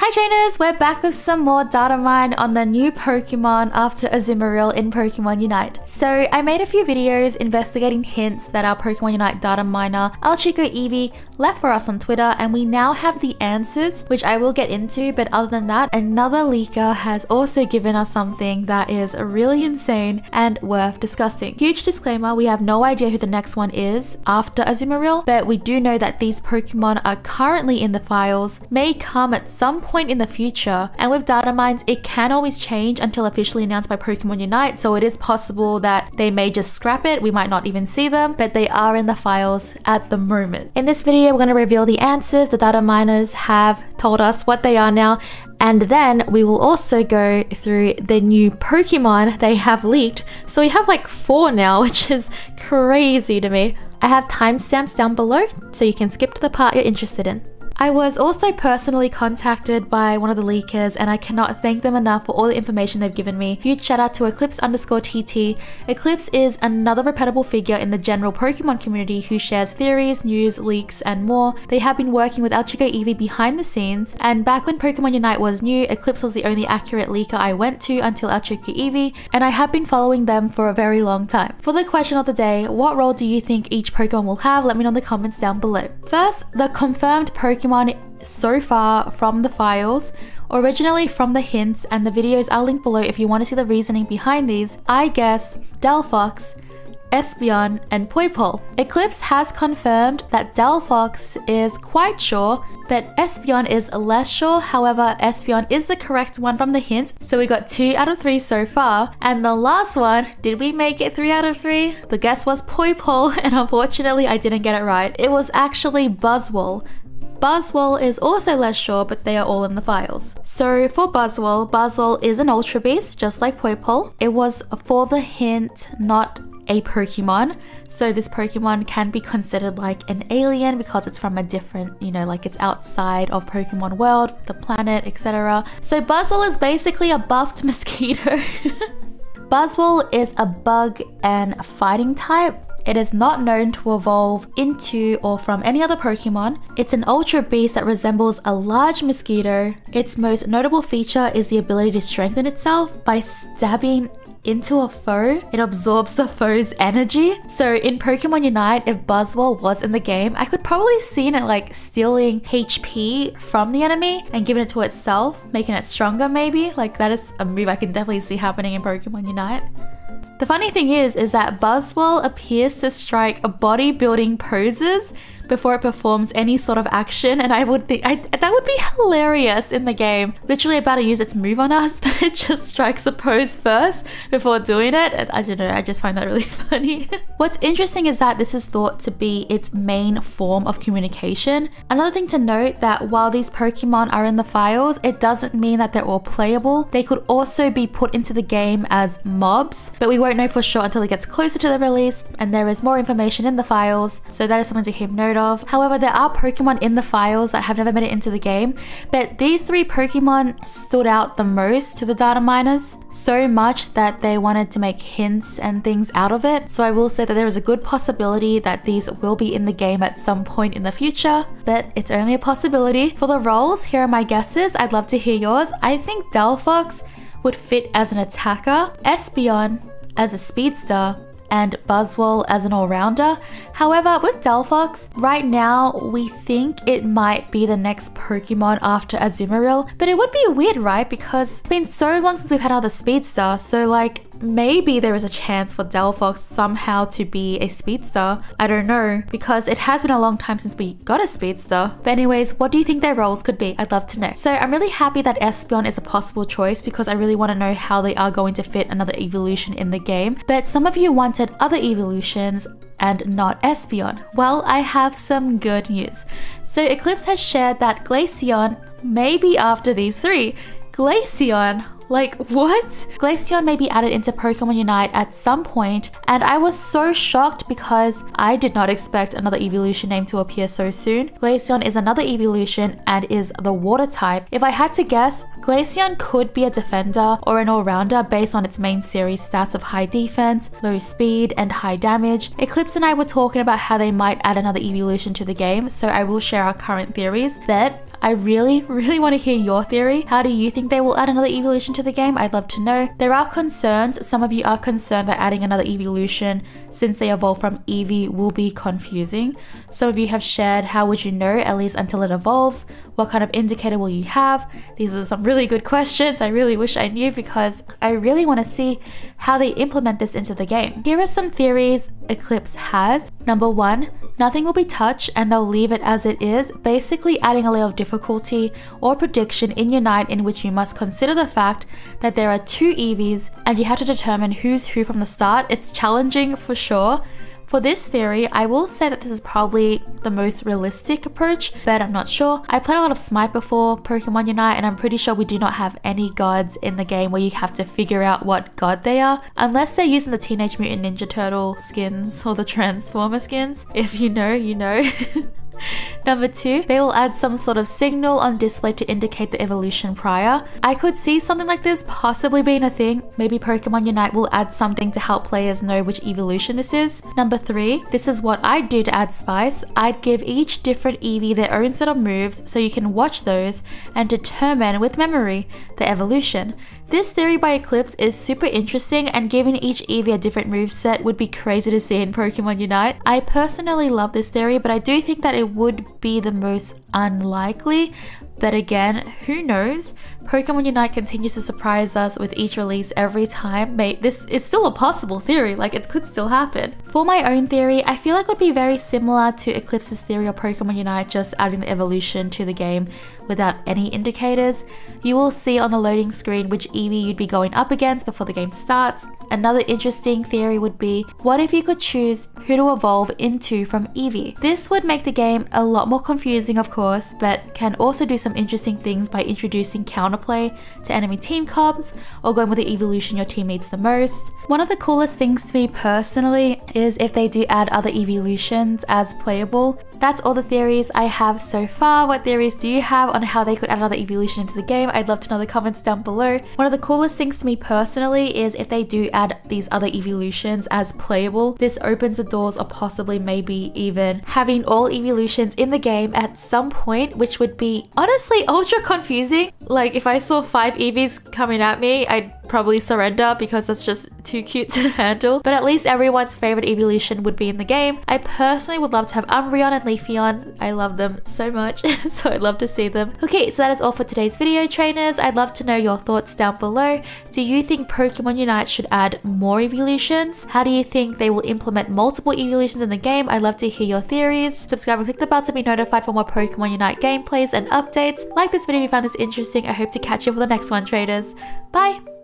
Hi trainers, we're back with some more Datamine on the new Pokemon after Azumarill in Pokemon Unite. So I made a few videos investigating hints that our Pokemon Unite data miner, Alchico Eevee, left for us on Twitter, and we now have the answers, which I will get into. But other than that, another leaker has also given us something that is really insane and worth discussing. Huge disclaimer, we have no idea who the next one is after Azumarill, but we do know that these Pokemon are currently in the files, may come at some point in the future, and with data mines it can always change until officially announced by Pokemon Unite, so it is possible that they may just scrap it, we might not even see them, but they are in the files at the moment. In this video we're going to reveal the answers the data miners have told us what they are now, and then we will also go through the new Pokemon they have leaked. So we have like 4 now, which is crazy to me. I have timestamps down below so you can skip to the part you're interested in. I was also personally contacted by one of the leakers, and I cannot thank them enough for all the information they've given me. Huge shout out to Eclipse_TT. Eclipse is another reputable figure in the general Pokemon community who shares theories, news, leaks, and more. They have been working with Alchico Eevee behind the scenes, and back when Pokemon Unite was new, Eclipse was the only accurate leaker I went to until Alchico Eevee, and I have been following them for a very long time. For the question of the day, what role do you think each Pokemon will have? Let me know in the comments down below. First, the confirmed Pokemon so far from the files, originally from the hints, and the videos I'll link below if you want to see the reasoning behind these. I guess Delphox, Espeon, and Poipole. Eclipse has confirmed that Delphox is quite sure, but Espeon is less sure. However, Espeon is the correct one from the hints, so we got 2 out of 3 so far. And the last one, did we make it 3 out of 3? The guess was Poipole, and unfortunately I didn't get it right. It was actually Buzzwole. Buzzwole is also less sure, but they are all in the files. So for Buzzwole, Buzzwole is an Ultra Beast, just like Poipole. It was for the hint, not a Pokemon. So this Pokemon can be considered like an alien because it's from a different, like it's outside of Pokemon world, the planet, etc. So Buzzwole is basically a buffed mosquito. Buzzwole is a bug and fighting type. It is not known to evolve into or from any other Pokemon. It's an Ultra Beast that resembles a large mosquito. Its most notable feature is the ability to strengthen itself by stabbing into a foe. It absorbs the foe's energy. So in Pokemon Unite, if Buzzwole was in the game, I could probably see it like stealing HP from the enemy and giving it to itself, making it stronger maybe. Like that is a move I can definitely see happening in Pokemon Unite. The funny thing is that Buzzwole appears to strike bodybuilding poses before it performs any sort of action, and I would think that would be hilarious in the game. Literally about to use its move on us, but it just strikes a pose first before doing it. And I don't know, I just find that really funny. What's interesting is that this is thought to be its main form of communication. Another thing to note, that while these Pokemon are in the files, it doesn't mean that they're all playable. They could also be put into the game as mobs, but we won't know for sure until it gets closer to the release and there is more information in the files, so that is something to keep note of. However, there are Pokemon in the files that have never made it into the game, but these 3 Pokemon stood out the most to the data miners, so much that they wanted to make hints and things out of it. So I will say that there is a good possibility that these will be in the game at some point in the future, but it's only a possibility. For the roles, here are my guesses. I'd love to hear yours. I think Delphox would fit as an attacker, Espeon as a speedster, and Buzzwole as an all-rounder. However, with Delphox, right now we think it might be the next Pokemon after Azumarill, but it would be weird, right? Because it's been so long since we've had another speedster, so like maybe there is a chance for Delphox somehow to be a speedster. I don't know, because it has been a long time since we got a speedster. But anyways, what do you think their roles could be? I'd love to know. So I'm really happy that Espeon is a possible choice because I really want to know how they are going to fit another evolution in the game. But some of you wanted other evolutions and not Espeon. Well, I have some good news. So Eclipse has shared that Glaceon may be after these 3. Glaceon? Like, what? Glaceon may be added into Pokemon Unite at some point, and I was so shocked because I did not expect another evolution name to appear so soon. Glaceon is another evolution and is the water type. If I had to guess, Glaceon could be a defender or an all-rounder based on its main series stats of high defense, low speed, and high damage. Eclipse and I were talking about how they might add another evolution to the game, so I will share our current theories, but I really want to hear your theory. How do you think they will add another evolution to the game? I'd love to know. There are concerns. Some of you are concerned that adding another evolution, since they evolve from Eevee, will be confusing. Some of you have shared how would you know, at least until it evolves? What kind of indicator will you have? These are some really good questions. I really wish I knew because I really want to see how they implement this into the game. Here are some theories Eclipse has. Number 1, nothing will be touched and they'll leave it as it is, basically adding a layer of difficulty or prediction in Unite in which you must consider the fact that there are 2 Eevees and you have to determine who's who from the start. It's challenging for sure. For this theory, I will say that this is probably the most realistic approach, but I'm not sure. I played a lot of Smite before Pokemon Unite and I'm pretty sure we do not have any gods in the game where you have to figure out what god they are, unless they're using the Teenage Mutant Ninja Turtle skins or the Transformer skins. If you know, you know. Number 2, they will add some sort of signal on display to indicate the evolution prior. I could see something like this possibly being a thing. Maybe Pokemon Unite will add something to help players know which evolution this is. Number 3, this is what I'd do to add spice. I'd give each different Eevee their own set of moves so you can watch those and determine with memory the evolution. This theory by Eclipse is super interesting, and giving each Eevee a different moveset would be crazy to see in Pokemon Unite. I personally love this theory, but I do think that it would be the most unlikely. But again, who knows? Pokemon Unite continues to surprise us with each release every time. Mate, this is still a possible theory, like it could still happen. For my own theory, I feel like it would be very similar to Eclipse's theory of Pokemon Unite, just adding the evolution to the game without any indicators. You will see on the loading screen which Eevee you'd be going up against before the game starts. Another interesting theory would be, what if you could choose who to evolve into from Eevee? This would make the game a lot more confusing, of course, but can also do some interesting things by introducing counterplay to enemy team comps or going with the evolution your team needs the most. One of the coolest things to me personally is if they do add other evolutions as playable. That's all the theories I have so far. What theories do you have on how they could add another evolution into the game? I'd love to know in the comments down below. One of the coolest things to me personally is if they do add these other evolutions as playable. This opens the doors of possibly maybe even having all evolutions in the game at some point, which would be honestly ultra confusing. Like if I saw 5 Eevees coming at me, I'd probably surrender because that's just too cute to handle. But at least everyone's favorite evolution would be in the game. I personally would love to have Umbreon and Leafeon. I love them so much, so I'd love to see them. Okay, so that is all for today's video, trainers. I'd love to know your thoughts down below. Do you think Pokemon Unite should add more evolutions? How do you think they will implement multiple evolutions in the game? I'd love to hear your theories. Subscribe and click the bell to be notified for more Pokemon Unite gameplays and updates. Like this video if you found this interesting. I hope to catch you for the next one, traders. Bye!